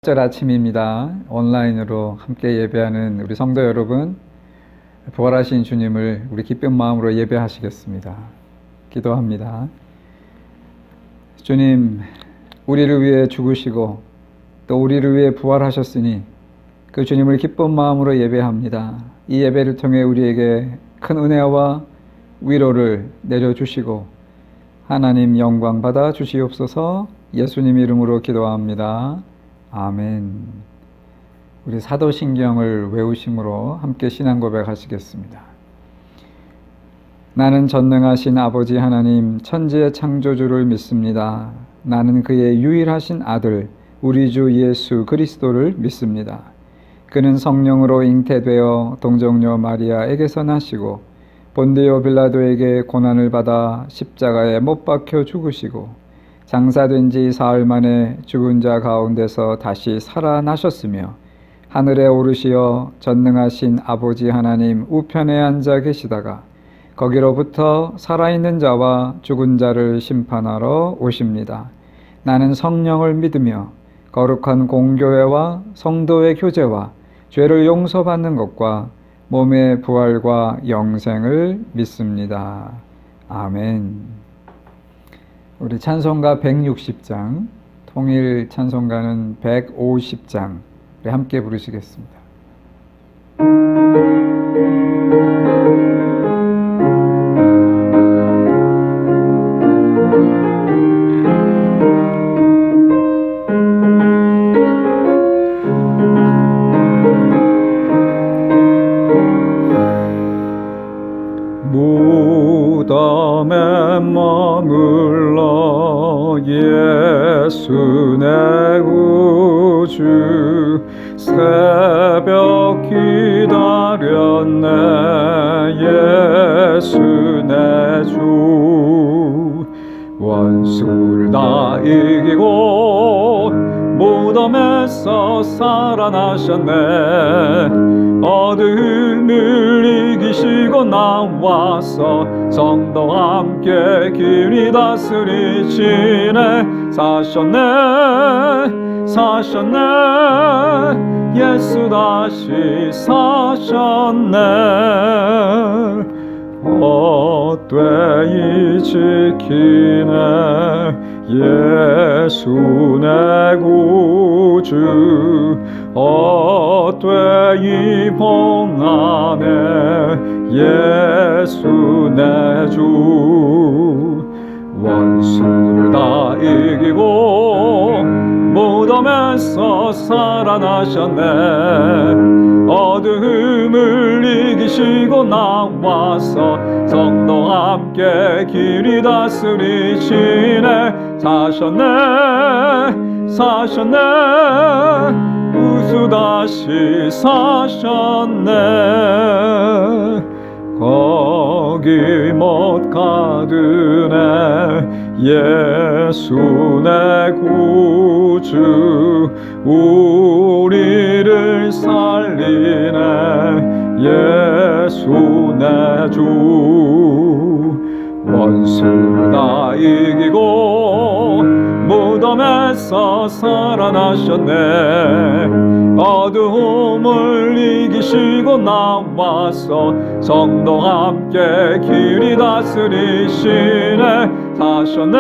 축절 아침입니다. 온라인으로 함께 예배하는 우리 성도 여러분, 부활하신 주님을 우리 기쁜 마음으로 예배하시겠습니다. 기도합니다. 주님, 우리를 위해 죽으시고 또 우리를 위해 부활하셨으니 그 주님을 기쁜 마음으로 예배합니다. 이 예배를 통해 우리에게 큰 은혜와 위로를 내려주시고 하나님 영광 받아 주시옵소서. 예수님 이름으로 기도합니다. 아멘. 우리 사도신경을 외우심으로 함께 신앙 고백하시겠습니다. 나는 전능하신 아버지 하나님 천지의 창조주를 믿습니다. 나는 그의 유일하신 아들 우리 주 예수 그리스도를 믿습니다. 그는 성령으로 잉태되어 동정녀 마리아에게서 나시고 본디오 빌라도에게 고난을 받아 십자가에 못 박혀 죽으시고 장사된 지 사흘 만에 죽은 자 가운데서 다시 살아나셨으며 하늘에 오르시어 전능하신 아버지 하나님 우편에 앉아 계시다가 거기로부터 살아있는 자와 죽은 자를 심판하러 오십니다. 나는 성령을 믿으며 거룩한 공교회와 성도의 교제와 죄를 용서받는 것과 몸의 부활과 영생을 믿습니다. 아멘. 우리 찬송가 160장, 통일 찬송가는 150장 우리 함께 부르시겠습니다. 무덤에 머물러 예수 내 구주 새벽 기다렸네 예수 내 주 원수를 다 이기고 무덤에서 살아나셨네 어둠을 이기시고 나와서 성도와 함께 길이 다스리시네 사셨네 예수 다시 사셨네 헛되이 지키네 예수 내 구주 헛되이 봉하네 예수 내 주 원수를 다 이기고 무덤에서 살아나셨네 어둠을 이기시고 나와서 성도와 함께 길이 다스리시네 사셨네 우수 다시 사셨네 거기 못 가드네 예수 내 구주 우리를 살리네 예수 내 주 원수를 다 이기고 무덤에서 살아나셨네 어두움을 이기시고 나와서 성도와 함께 길이 다스리시네 사셨네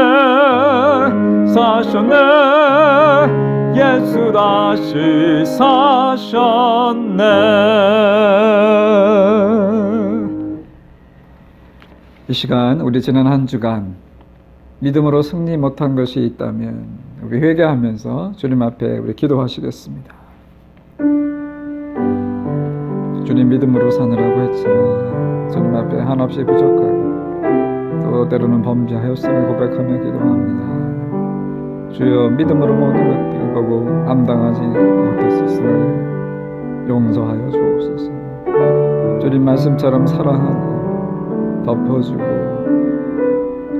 예수 다시 사셨네. 이 시간 우리 지난 한 주간 믿음으로 승리 못한 것이 있다면 우리 회개하면서 주님 앞에 우리 기도하시겠습니다. 주님 믿음으로 사느라고 했지만 주님 앞에 한없이 부족하고 또 때로는 범죄하였음을 고백하며 기도합니다. 주여 믿음으로 모든 것들을 보고 감당하지 못했음을 용서하여 주옵소서. 주님 말씀처럼 사랑하고 덮어주고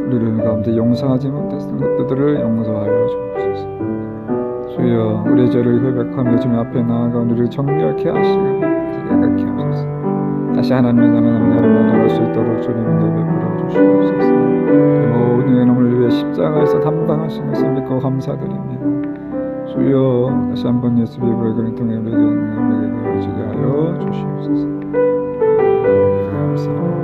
우리를 가운데 용서하지 못했던 것들을 용서하여 주옵소서. 주여 우리의 죄를 회백하며 주님 앞에 나아가 우리를 정결케 하시고 깨끗게 하소서. 다시 하나님의 나라를 나아갈 수 있도록 주님 은혜 베풀어 주시옵소서. 모든 이놈을 위해 십자가에서 담당하신 것을 믿고 감사드립니다. 주 주여 다시 한번 예수의 불을 통해 우리에게 되어지게 하여 주시옵소서. 감사합니다.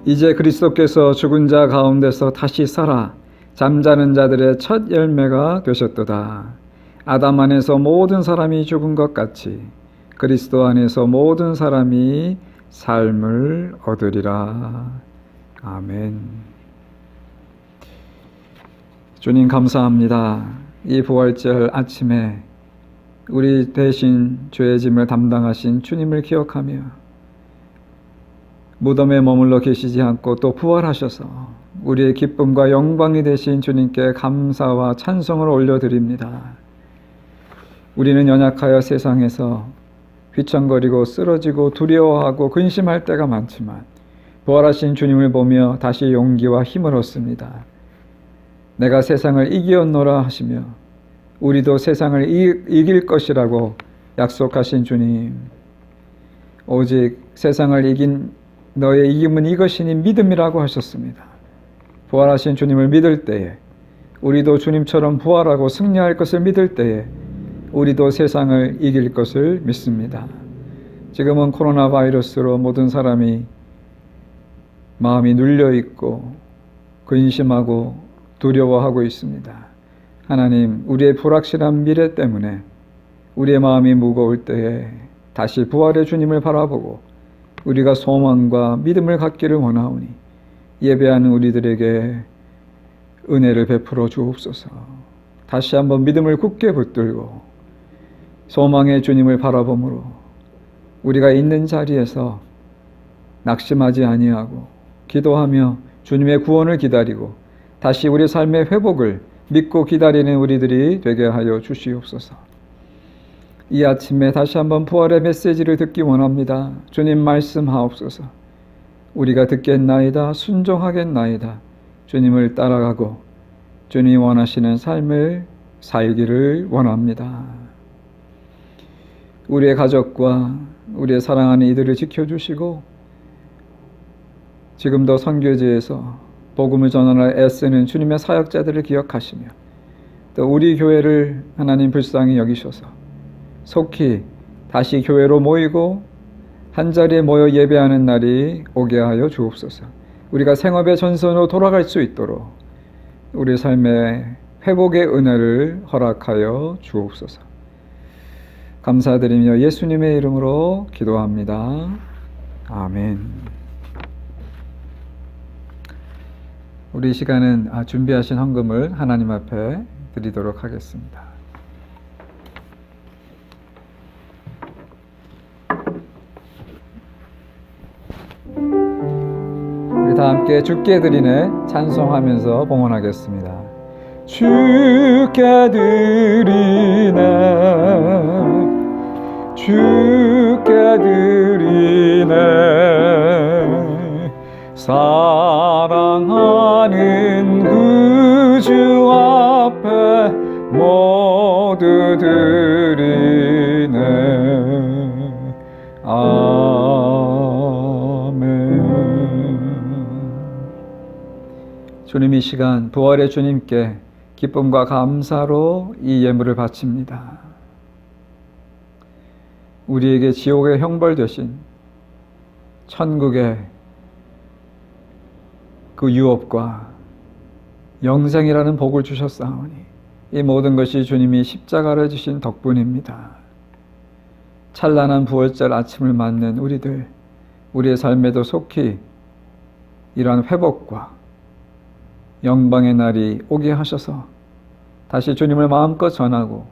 이제 그리스도께서 죽은 자 가운데서 다시 살아 잠자는 자들의 첫 열매가 되셨도다. 아담 안에서 모든 사람이 죽은 것 같이 그리스도 안에서 모든 사람이 삶을 얻으리라. 아멘. 주님 감사합니다. 이 부활절 아침에 우리 대신 죄의 짐을 담당하신 주님을 기억하며 무덤에 머물러 계시지 않고 또 부활하셔서 우리의 기쁨과 영광이 되신 주님께 감사와 찬송을 올려드립니다. 우리는 연약하여 세상에서 휘청거리고 쓰러지고 두려워하고 근심할 때가 많지만 부활하신 주님을 보며 다시 용기와 힘을 얻습니다. 내가 세상을 이기었노라 하시며 우리도 세상을 이길 것이라고 약속하신 주님, 오직 세상을 이긴 너의 이김은 이것이니 믿음이라고 하셨습니다. 부활하신 주님을 믿을 때에 우리도 주님처럼 부활하고 승리할 것을 믿을 때에 우리도 세상을 이길 것을 믿습니다. 지금은 코로나 바이러스로 모든 사람이 마음이 눌려있고 근심하고 두려워하고 있습니다. 하나님, 우리의 불확실한 미래 때문에 우리의 마음이 무거울 때에 다시 부활의 주님을 바라보고 우리가 소망과 믿음을 갖기를 원하오니 예배하는 우리들에게 은혜를 베풀어 주옵소서. 다시 한번 믿음을 굳게 붙들고 소망의 주님을 바라보므로 우리가 있는 자리에서 낙심하지 아니하고 기도하며 주님의 구원을 기다리고 다시 우리 삶의 회복을 믿고 기다리는 우리들이 되게 하여 주시옵소서. 이 아침에 다시 한번 부활의 메시지를 듣기 원합니다. 주님 말씀하옵소서. 우리가 듣겠나이다, 순종하겠나이다. 주님을 따라가고 주님이 원하시는 삶을 살기를 원합니다. 우리의 가족과 우리의 사랑하는 이들을 지켜주시고 지금도 선교지에서 복음을 전하려 애쓰는 주님의 사역자들을 기억하시며 또 우리 교회를 하나님 불쌍히 여기셔서 속히 다시 교회로 모이고 한자리에 모여 예배하는 날이 오게 하여 주옵소서. 우리가 생업의 전선으로 돌아갈 수 있도록 우리 삶의 회복의 은혜를 허락하여 주옵소서. 감사드리며 예수님의 이름으로 기도합니다. 아멘. 우리 시간은 준비하신 헌금을 하나님 앞에 드리도록 하겠습니다. 우리 다 함께 주께 드리네 찬송하면서 봉헌하겠습니다. 주께 드리네 주께 드리네 사랑하는 그 주 앞에 모두 드리네 아멘. 주님, 이 시간 부활의 주님께 기쁨과 감사로 이 예물을 바칩니다. 우리에게 지옥의 형벌 되신 천국의 그 유업과 영생이라는 복을 주셨사오니 이 모든 것이 주님이 십자가를 지신 덕분입니다. 찬란한 부활절 아침을 맞는 우리들, 우리의 삶에도 속히 이러한 회복과 영광의 날이 오게 하셔서 다시 주님을 마음껏 전하고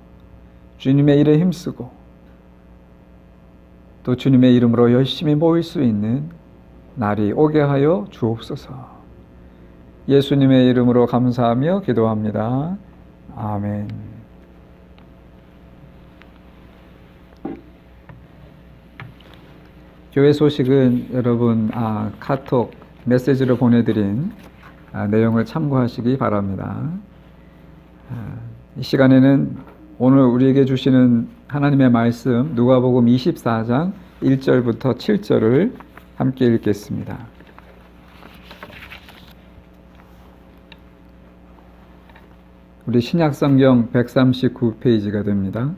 주님의 일에 힘쓰고 또 주님의 이름으로 열심히 모일 수 있는 날이 오게 하여 주옵소서. 예수님의 이름으로 감사하며 기도합니다. 아멘. 교회 소식은 여러분 카톡 메시지로 보내드린 내용을 참고하시기 바랍니다. 이 시간에는 오늘 우리에게 주시는 하나님의 말씀 누가복음 24장 1절부터 7절을 함께 읽겠습니다. 우리 신약성경 139페이지가 됩니다.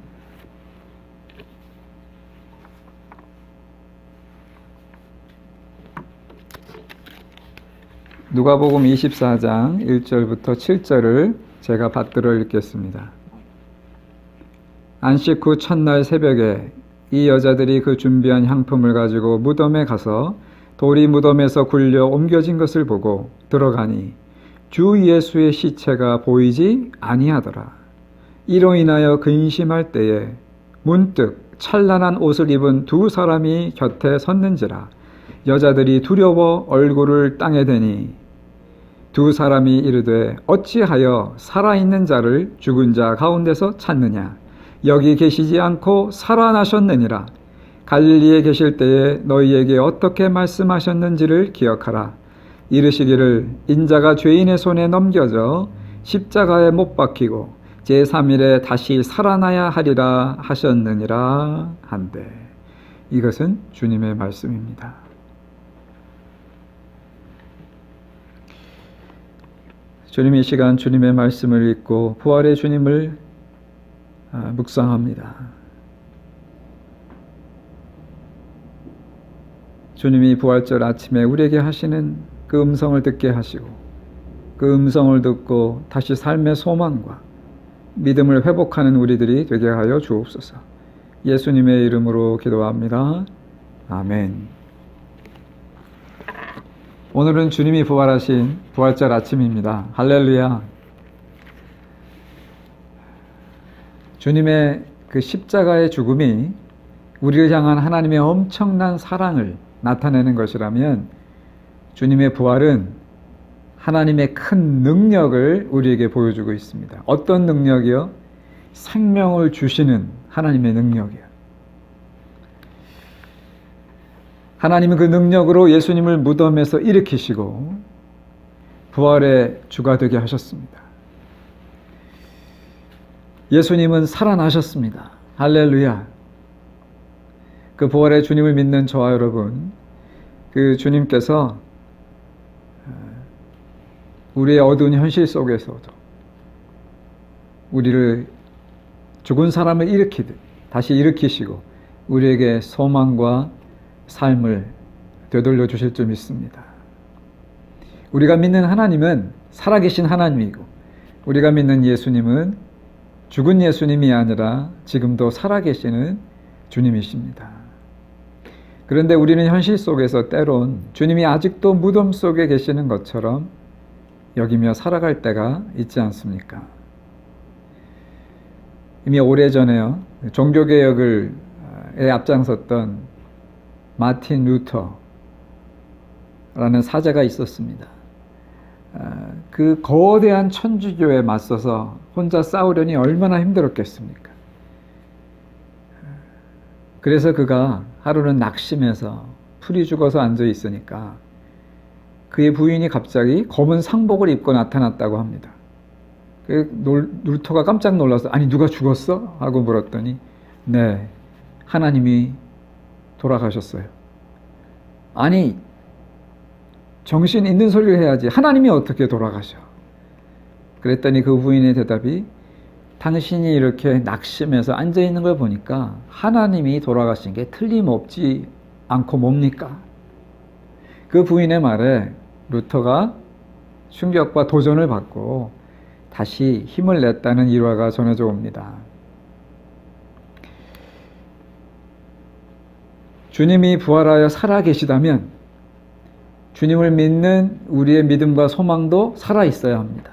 누가복음 24장 1절부터 7절을 제가 받들어 읽겠습니다. 안식 후 첫날 새벽에 이 여자들이 그 준비한 향품을 가지고 무덤에 가서 돌이 무덤에서 굴려 옮겨진 것을 보고 들어가니 주 예수의 시체가 보이지 아니하더라. 이로 인하여 근심할 때에 문득 찬란한 옷을 입은 두 사람이 곁에 섰는지라. 여자들이 두려워 얼굴을 땅에 대니 두 사람이 이르되 어찌하여 살아있는 자를 죽은 자 가운데서 찾느냐. 여기 계시지 않고 살아나셨느니라. 갈릴리에 계실 때에 너희에게 어떻게 말씀하셨는지를 기억하라. 이르시기를 인자가 죄인의 손에 넘겨져 십자가에 못 박히고 제3일에 다시 살아나야 하리라 하셨느니라 한데. 이것은 주님의 말씀입니다. 주님 이 시간 주님의 말씀을 읽고 부활의 주님을 묵상합니다. 주님이 부활절 아침에 우리에게 하시는 그 음성을 듣게 하시고 그 음성을 듣고 다시 삶의 소망과 믿음을 회복하는 우리들이 되게 하여 주옵소서. 예수님의 이름으로 기도합니다. 아멘. 오늘은 주님이 부활하신 부활절 아침입니다. 할렐루야. 주님의 그 십자가의 죽음이 우리를 향한 하나님의 엄청난 사랑을 나타내는 것이라면 주님의 부활은 하나님의 큰 능력을 우리에게 보여주고 있습니다. 어떤 능력이요? 생명을 주시는 하나님의 능력이요. 하나님은 그 능력으로 예수님을 무덤에서 일으키시고 부활의 주가 되게 하셨습니다. 예수님은 살아나셨습니다. 할렐루야. 그 부활의 주님을 믿는 저와 여러분, 그 주님께서 우리의 어두운 현실 속에서도 우리를 죽은 사람을 일으키듯 다시 일으키시고 우리에게 소망과 삶을 되돌려 주실 줄 믿습니다. 우리가 믿는 하나님은 살아계신 하나님이고 우리가 믿는 예수님은 죽은 예수님이 아니라 지금도 살아계시는 주님이십니다. 그런데 우리는 현실 속에서 때론 주님이 아직도 무덤 속에 계시는 것처럼 여기며 살아갈 때가 있지 않습니까? 이미 오래전에요, 종교개혁에 앞장섰던 마틴 루터라는 사제가 있었습니다. 그 거대한 천주교에 맞서서 혼자 싸우려니 얼마나 힘들었겠습니까? 그래서 그가 하루는 낙심해서 풀이 죽어서 앉아 있으니까 그의 부인이 갑자기 검은 상복을 입고 나타났다고 합니다. 루터가 깜짝 놀라서 아니 누가 죽었어? 하고 물었더니 네, 하나님이 돌아가셨어요. 아니 정신 있는 소리를 해야지 하나님이 어떻게 돌아가셔? 그랬더니 그 부인의 대답이 당신이 이렇게 낙심해서 앉아있는 걸 보니까 하나님이 돌아가신 게 틀림없지 않고 뭡니까? 그 부인의 말에 루터가 충격과 도전을 받고 다시 힘을 냈다는 일화가 전해져 옵니다. 주님이 부활하여 살아계시다면 주님을 믿는 우리의 믿음과 소망도 살아있어야 합니다.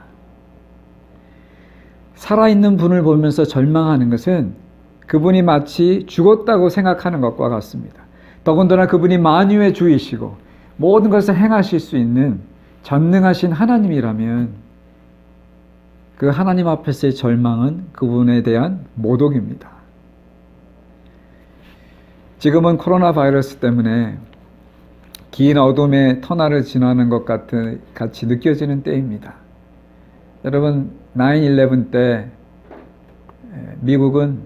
살아있는 분을 보면서 절망하는 것은 그분이 마치 죽었다고 생각하는 것과 같습니다. 더군다나 그분이 만유의 주이시고 모든 것을 행하실 수 있는 전능하신 하나님이라면 그 하나님 앞에서의 절망은 그분에 대한 모독입니다. 지금은 코로나 바이러스 때문에 긴 어둠의 터널을 지나는 것 같이 느껴지는 때입니다. 여러분, 9/11 때 미국은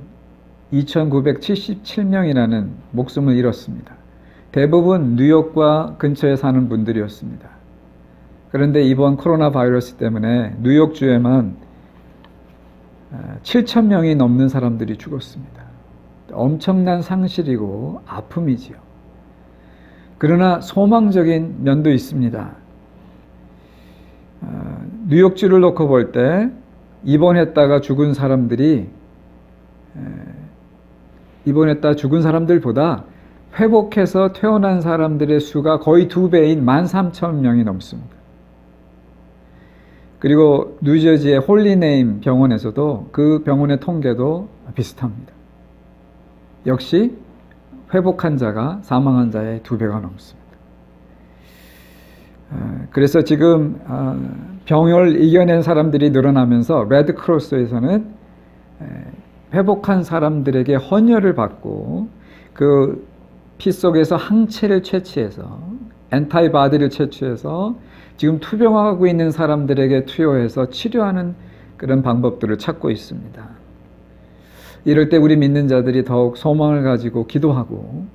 2,977명이라는 목숨을 잃었습니다. 대부분 뉴욕과 근처에 사는 분들이었습니다. 그런데 이번 코로나 바이러스 때문에 뉴욕주에만 7,000명이 넘는 사람들이 죽었습니다. 엄청난 상실이고 아픔이지요. 그러나 소망적인 면도 있습니다. 뉴욕주를 놓고 볼 때 입원했다가 죽은 사람들보다 회복해서 퇴원한 사람들의 수가 거의 2배인 13,000명이 넘습니다. 그리고 뉴저지의 홀리네임 병원에서도 그 병원의 통계도 비슷합니다. 역시 회복한 자가 사망한 자의 2배가 넘습니다. 그래서 지금 병을 이겨낸 사람들이 늘어나면서 레드크로스에서는 회복한 사람들에게 헌혈을 받고 그 피 속에서 항체를 채취해서 엔타이바디를 채취해서 지금 투병하고 있는 사람들에게 투여해서 치료하는 그런 방법들을 찾고 있습니다. 이럴 때 우리 믿는 자들이 더욱 소망을 가지고 기도하고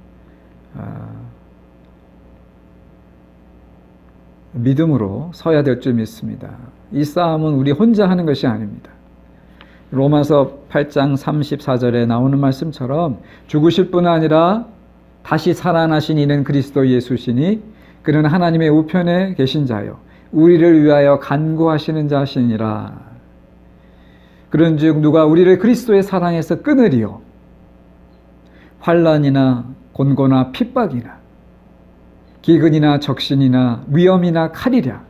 믿음으로 서야 될 줄 믿습니다. 이 싸움은 우리 혼자 하는 것이 아닙니다. 로마서 8장 34절에 나오는 말씀처럼 죽으실 뿐 아니라 다시 살아나신 이는 그리스도 예수시니 그는 하나님의 우편에 계신 자요 우리를 위하여 간구하시는 자시니라. 그런즉 누가 우리를 그리스도의 사랑에서 끊으리요 환난이나 곤고나 핍박이나 기근이나 적신이나 위험이나 칼이랴.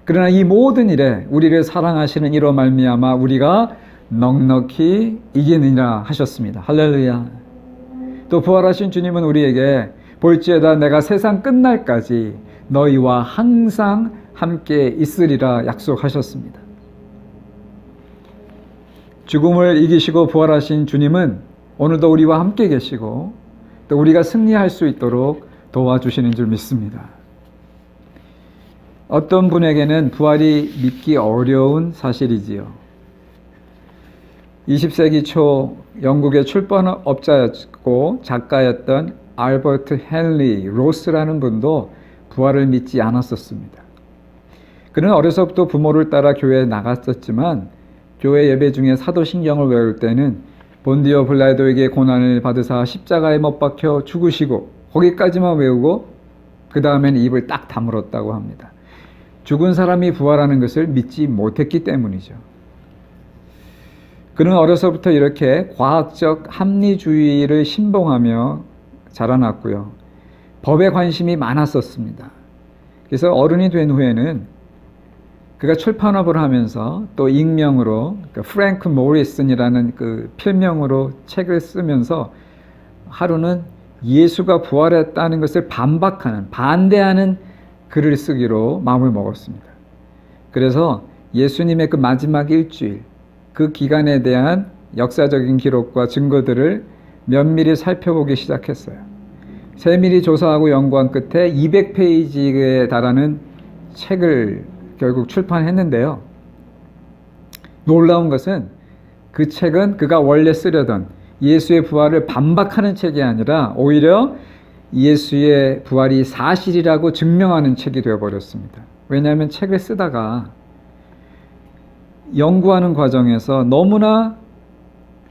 그러나 이 모든 일에 우리를 사랑하시는 이로 말미암아 우리가 넉넉히 이기느니라 하셨습니다. 할렐루야. 또 부활하신 주님은 우리에게 볼지어다 내가 세상 끝날까지 너희와 항상 함께 있으리라 약속하셨습니다. 죽음을 이기시고 부활하신 주님은 오늘도 우리와 함께 계시고 또 우리가 승리할 수 있도록 도와주시는 줄 믿습니다. 어떤 분에게는 부활이 믿기 어려운 사실이지요. 20세기 초 영국의 출판업자였고 작가였던 알버트 헨리 로스라는 분도 부활을 믿지 않았었습니다. 그는 어려서부터 부모를 따라 교회에 나갔었지만 교회 예배 중에 사도신경을 외울 때는 본디오 빌라도에게 고난을 받으사 십자가에 못 박혀 죽으시고 거기까지만 외우고 그 다음에는 입을 딱 다물었다고 합니다. 죽은 사람이 부활하는 것을 믿지 못했기 때문이죠. 그는 어려서부터 이렇게 과학적 합리주의를 신봉하며 자라났고요. 법에 관심이 많았었습니다. 그래서 어른이 된 후에는 그가 출판업을 하면서 또 익명으로 프랭크 모리슨이라는 그 필명으로 책을 쓰면서 하루는 예수가 부활했다는 것을 반대하는 글을 쓰기로 마음을 먹었습니다. 그래서 예수님의 그 마지막 일주일, 그 기간에 대한 역사적인 기록과 증거들을 면밀히 살펴보기 시작했어요. 세밀히 조사하고 연구한 끝에 200페이지에 달하는 책을 결국 출판했는데요. 놀라운 것은 그 책은 그가 원래 쓰려던 예수의 부활을 반박하는 책이 아니라 오히려 예수의 부활이 사실이라고 증명하는 책이 되어버렸습니다. 왜냐하면 책을 쓰다가 연구하는 과정에서 너무나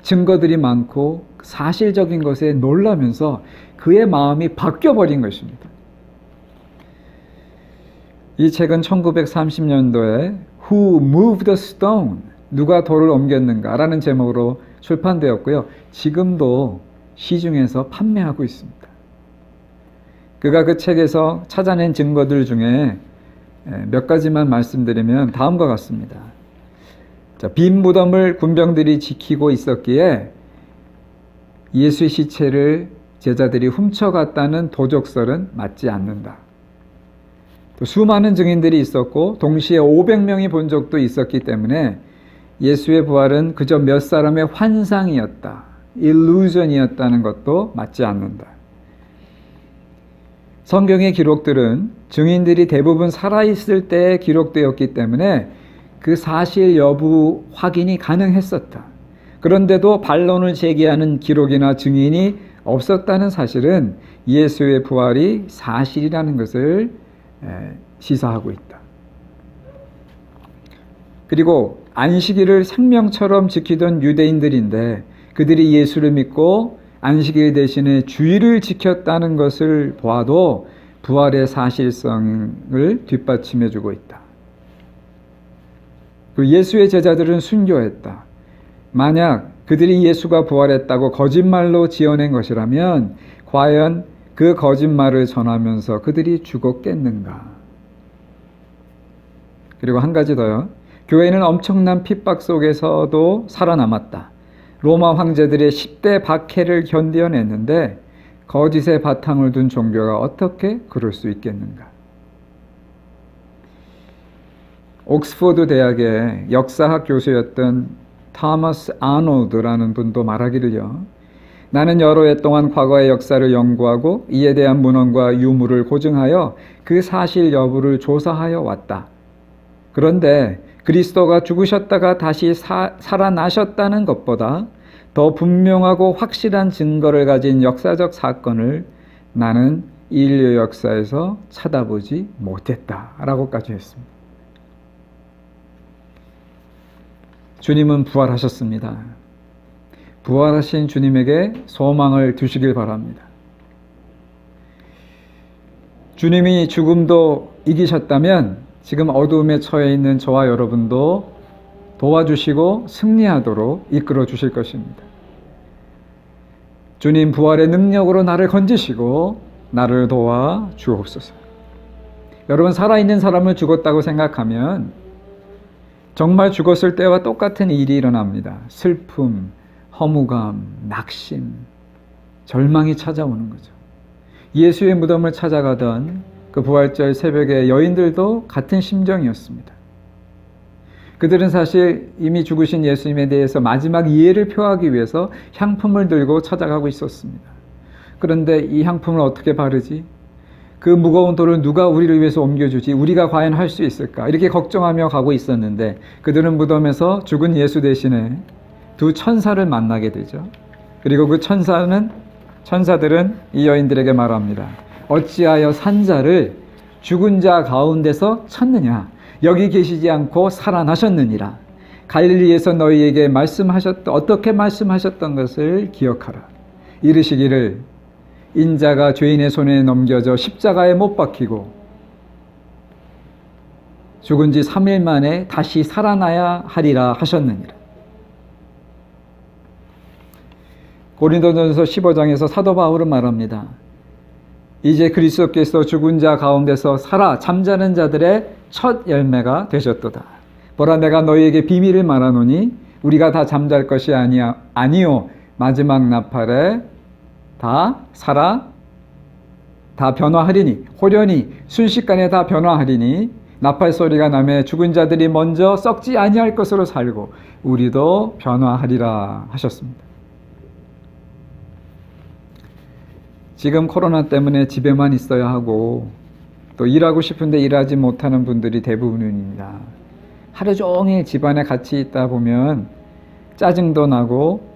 증거들이 많고 사실적인 것에 놀라면서 그의 마음이 바뀌어버린 것입니다. 이 책은 1930년도에 Who Moved the Stone? 누가 돌을 옮겼는가? 라는 제목으로 출판되었고요. 지금도 시중에서 판매하고 있습니다. 그가 그 책에서 찾아낸 증거들 중에 몇 가지만 말씀드리면 다음과 같습니다. 빈 무덤을 군병들이 지키고 있었기에 예수의 시체를 제자들이 훔쳐갔다는 도적설은 맞지 않는다. 또 수많은 증인들이 있었고 동시에 500명이 본 적도 있었기 때문에 예수의 부활은 그저 몇 사람의 환상이었다, 일루전이었다는 것도 맞지 않는다. 성경의 기록들은 증인들이 대부분 살아있을 때 기록되었기 때문에 그 사실 여부 확인이 가능했었다. 그런데도 반론을 제기하는 기록이나 증인이 없었다는 사실은 예수의 부활이 사실이라는 것을 시사하고 있다. 그리고 안식일을 생명처럼 지키던 유대인들인데 그들이 예수를 믿고 안식일 대신에 주일을 지켰다는 것을 보아도 부활의 사실성을 뒷받침해주고 있다. 예수의 제자들은 순교했다. 만약 그들이 예수가 부활했다고 거짓말로 지어낸 것이라면 과연 그 거짓말을 전하면서 그들이 죽었겠는가? 그리고 한 가지 더요. 교회는 엄청난 핍박 속에서도 살아남았다. 로마 황제들의 10대 박해를 견뎌냈는데 거짓의 바탕을 둔 종교가 어떻게 그럴 수 있겠는가? 옥스퍼드 대학의 역사학 교수였던 토머스 아놀드라는 분도 말하기를요. 나는 여러 해 동안 과거의 역사를 연구하고 이에 대한 문헌과 유물을 고증하여 그 사실 여부를 조사하여 왔다. 그런데 그리스도가 죽으셨다가 다시 살아나셨다는 것보다 더 분명하고 확실한 증거를 가진 역사적 사건을 나는 인류 역사에서 찾아보지 못했다라고까지 했습니다. 주님은 부활하셨습니다. 부활하신 주님에게 소망을 두시길 바랍니다. 주님이 죽음도 이기셨다면 지금 어두움에 처해 있는 저와 여러분도 도와주시고 승리하도록 이끌어 주실 것입니다. 주님 부활의 능력으로 나를 건지시고 나를 도와 주옵소서. 여러분, 살아있는 사람을 죽었다고 생각하면 정말 죽었을 때와 똑같은 일이 일어납니다. 슬픔, 허무감, 낙심, 절망이 찾아오는 거죠. 예수의 무덤을 찾아가던 그 부활절 새벽에 여인들도 같은 심정이었습니다. 그들은 사실 이미 죽으신 예수님에 대해서 마지막 이해를 표하기 위해서 향품을 들고 찾아가고 있었습니다. 그런데 이 향품을 어떻게 바르지? 그 무거운 돌을 누가 우리를 위해서 옮겨주지? 우리가 과연 할 수 있을까? 이렇게 걱정하며 가고 있었는데 그들은 무덤에서 죽은 예수 대신에 두 천사를 만나게 되죠. 그리고 그 천사들은 이 여인들에게 말합니다. 어찌하여 산자를 죽은 자 가운데서 찾느냐? 여기 계시지 않고 살아나셨느니라. 갈릴리에서 너희에게 어떻게 말씀하셨던 것을 기억하라. 이르시기를 인자가 죄인의 손에 넘겨져 십자가에 못 박히고 죽은 지 3일 만에 다시 살아나야 하리라 하셨느니라. 고린도전서 15장에서 사도 바울은 말합니다. 이제 그리스도께서 죽은 자 가운데서 살아 잠자는 자들의 첫 열매가 되셨도다. 보라, 내가 너희에게 비밀을 말하노니 우리가 다 잠잘 것이 아니요 마지막 나팔에 다 변화하리니 호련히 순식간에 다 변화하리니 나팔 소리가 나매 죽은 자들이 먼저 썩지 아니할 것으로 살고 우리도 변화하리라 하셨습니다. 지금 코로나 때문에 집에만 있어야 하고 또 일하고 싶은데 일하지 못하는 분들이 대부분입니다. 하루 종일 집안에 같이 있다 보면 짜증도 나고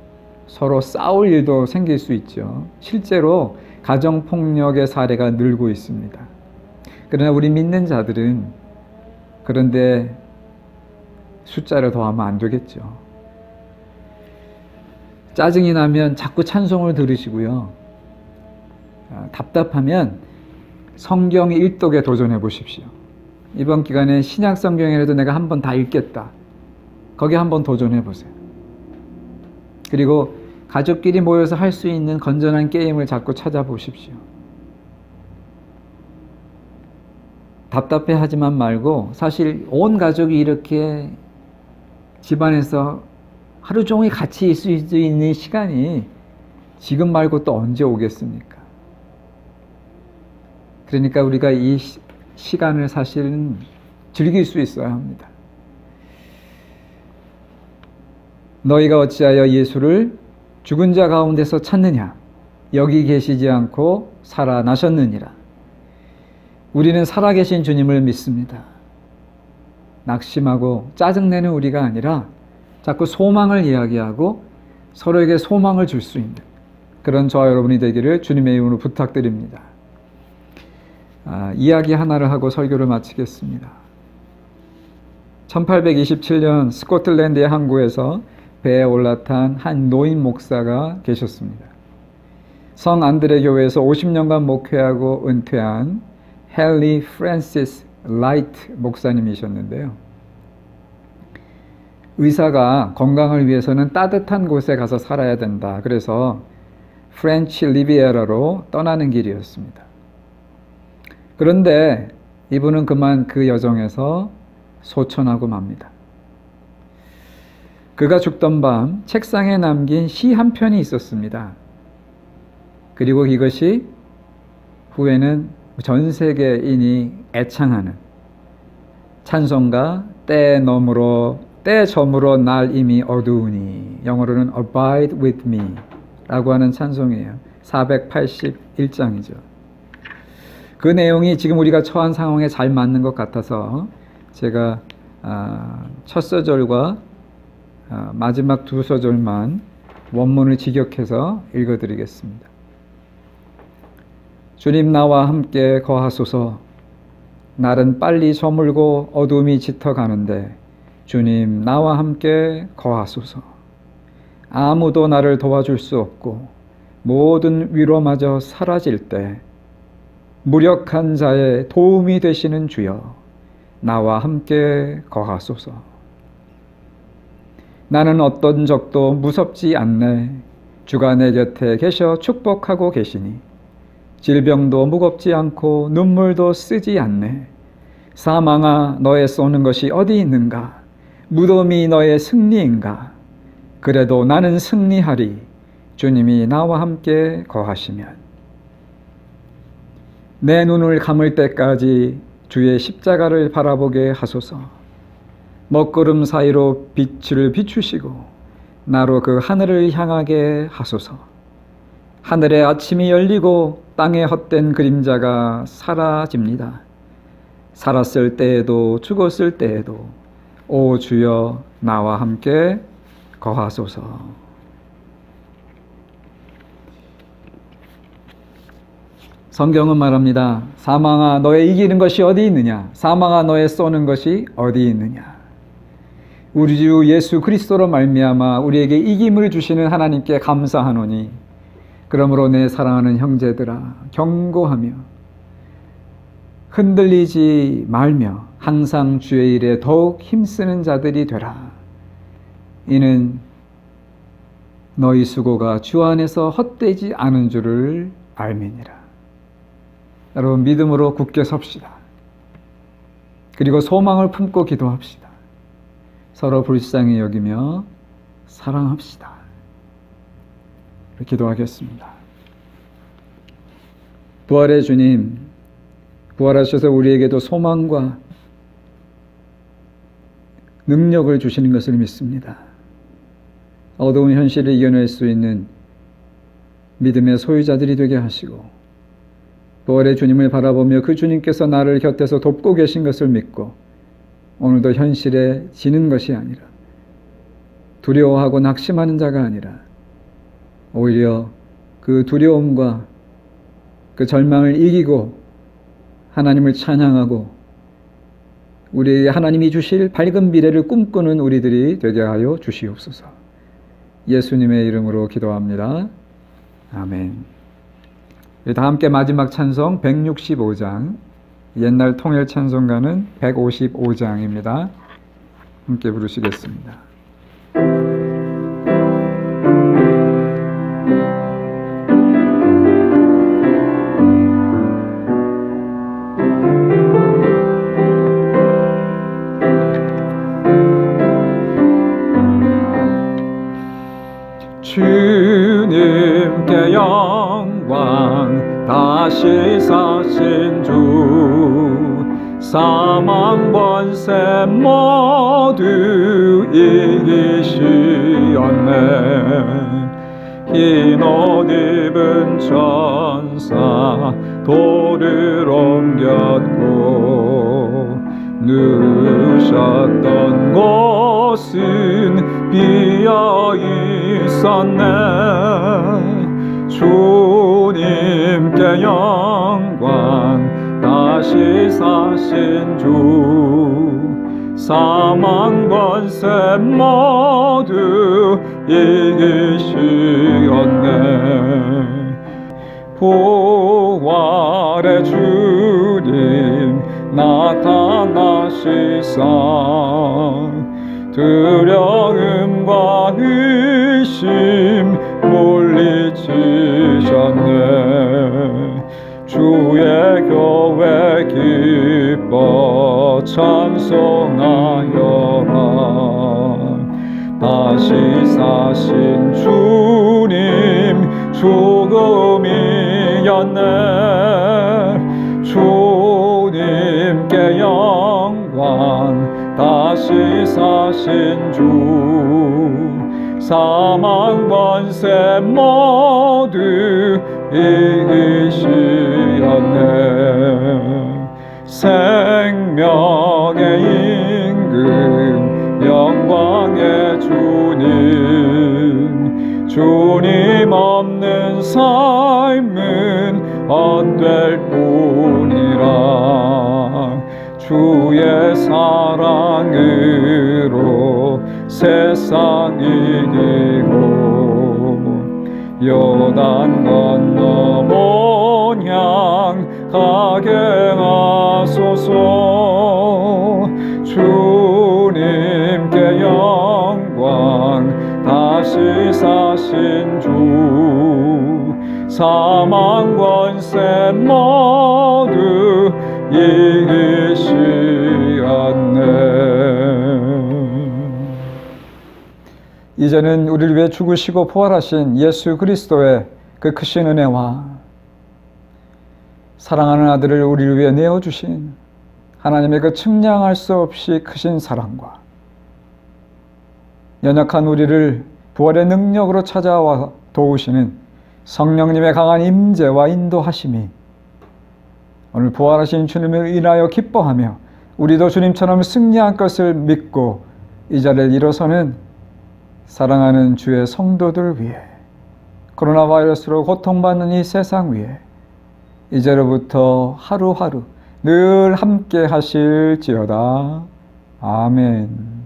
서로 싸울 일도 생길 수 있죠. 실제로 가정폭력의 사례가 늘고 있습니다. 그러나 우리 믿는 자들은 그런데 숫자를 더하면 안 되겠죠. 짜증이 나면 자꾸 찬송을 들으시고요. 답답하면 성경 일독에 도전해 보십시오. 이번 기간에 신약 성경이라도 내가 한번 다 읽겠다. 거기 한번 도전해 보세요. 그리고 가족끼리 모여서 할 수 있는 건전한 게임을 자꾸 찾아보십시오. 답답해하지만 말고 사실 온 가족이 이렇게 집안에서 하루 종일 같이 있을 수 있는 시간이 지금 말고 또 언제 오겠습니까? 그러니까 우리가 이 시간을 사실은 즐길 수 있어야 합니다. 너희가 어찌하여 예수를 죽은 자 가운데서 찾느냐? 여기 계시지 않고 살아나셨느니라. 우리는 살아계신 주님을 믿습니다. 낙심하고 짜증내는 우리가 아니라 자꾸 소망을 이야기하고 서로에게 소망을 줄 수 있는 그런 저와 여러분이 되기를 주님의 이름으로 부탁드립니다. 이야기 하나를 하고 설교를 마치겠습니다. 1827년 스코틀랜드의 항구에서 배에 올라탄 한 노인 목사가 계셨습니다. 성 안드레 교회에서 50년간 목회하고 은퇴한 헨리 프랜시스 라이트 목사님이셨는데요. 의사가 건강을 위해서는 따뜻한 곳에 가서 살아야 된다. 그래서 프렌치 리비에라로 떠나는 길이었습니다. 그런데 이분은 그만 그 여정에서 소천하고 맙니다. 그가 죽던 밤 책상에 남긴 시 한 편이 있었습니다. 그리고 이것이 후에는 전 세계인이 애창하는 찬송가 때 저물어 날 이미 어두우니, 영어로는 Abide with me 라고 하는 찬송이에요. 481장이죠. 그 내용이 지금 우리가 처한 상황에 잘 맞는 것 같아서 제가 첫 소절과 마지막 두 소절만 원문을 직역해서 읽어드리겠습니다. 주님 나와 함께 거하소서. 날은 빨리 저물고 어둠이 짙어가는데 주님 나와 함께 거하소서. 아무도 나를 도와줄 수 없고 모든 위로마저 사라질 때 무력한 자의 도움이 되시는 주여 나와 함께 거하소서. 나는 어떤 적도 무섭지 않네. 주가 내 곁에 계셔 축복하고 계시니 질병도 무겁지 않고 눈물도 쓰지 않네. 사망아 너의 쏘는 것이 어디 있는가? 무덤이 너의 승리인가? 그래도 나는 승리하리. 주님이 나와 함께 거하시면. 내 눈을 감을 때까지 주의 십자가를 바라보게 하소서. 먹구름 사이로 빛을 비추시고 나로 그 하늘을 향하게 하소서. 하늘의 아침이 열리고 땅의 헛된 그림자가 사라집니다. 살았을 때에도 죽었을 때에도 오 주여 나와 함께 거하소서. 성경은 말합니다. 사망아 너의 이기는 것이 어디 있느냐? 사망아 너의 쏘는 것이 어디 있느냐? 우리 주 예수 그리스도로 말미암아 우리에게 이김을 주시는 하나님께 감사하노니 그러므로 내 사랑하는 형제들아 경고하며 흔들리지 말며 항상 주의 일에 더욱 힘쓰는 자들이 되라. 이는 너희 수고가 주 안에서 헛되지 않은 줄을 알미니라. 여러분 믿음으로 굳게 섭시다. 그리고 소망을 품고 기도합시다. 서로 불쌍히 여기며 사랑합시다. 기도하겠습니다. 부활의 주님, 부활하셔서 우리에게도 소망과 능력을 주시는 것을 믿습니다. 어두운 현실을 이겨낼 수 있는 믿음의 소유자들이 되게 하시고 부활의 주님을 바라보며 그 주님께서 나를 곁에서 돕고 계신 것을 믿고 오늘도 현실에 지는 것이 아니라 두려워하고 낙심하는 자가 아니라 오히려 그 두려움과 그 절망을 이기고 하나님을 찬양하고 우리 하나님이 주실 밝은 미래를 꿈꾸는 우리들이 되게 하여 주시옵소서. 예수님의 이름으로 기도합니다. 아멘. 다 함께 마지막 찬송 165장, 옛날 통일 찬송가는 155장입니다. 함께 부르시겠습니다. 주님께 영광 다시 사신 주 사망 권세 모두 이기시었네. 흰 옷 입은 천사 돌을 옮겼고 누우셨던 곳은 비어있 있었네. 주님께 영광, 다시 사신 주. 사망 권세 모두 이기시었네. 부활의 주님 나타나시사 두려움과 의심 물리치셨네. 주의 교회 기뻐 찬송하여라. 다시 사신 주님 죽음이었네. 주님께 영광, 다시 사신 주. 사망 권세 모두 이기시었네. 생명의 임금, 영광의 주님. 주님 없는 삶은 헛될 뿐이라. 주의 사랑으로 세상 이기고 요단 건너 본향 가게 하소서. 주님께 영광, 다시 사신 주. 사망 권세 모두 이기시었네. 이제는 우리를 위해 죽으시고 부활하신 예수 그리스도의 그 크신 은혜와 사랑하는 아들을 우리를 위해 내어주신 하나님의 그 측량할 수 없이 크신 사랑과 연약한 우리를 부활의 능력으로 찾아와 도우시는 성령님의 강한 임재와 인도하심이 오늘 부활하신 주님을 인하여 기뻐하며 우리도 주님처럼 승리한 것을 믿고 이 자리에 일어서는 사랑하는 주의 성도들 위해, 코로나 바이러스로 고통받는 이 세상 위에 이제로부터 하루하루 늘 함께 하실지어다. 아멘.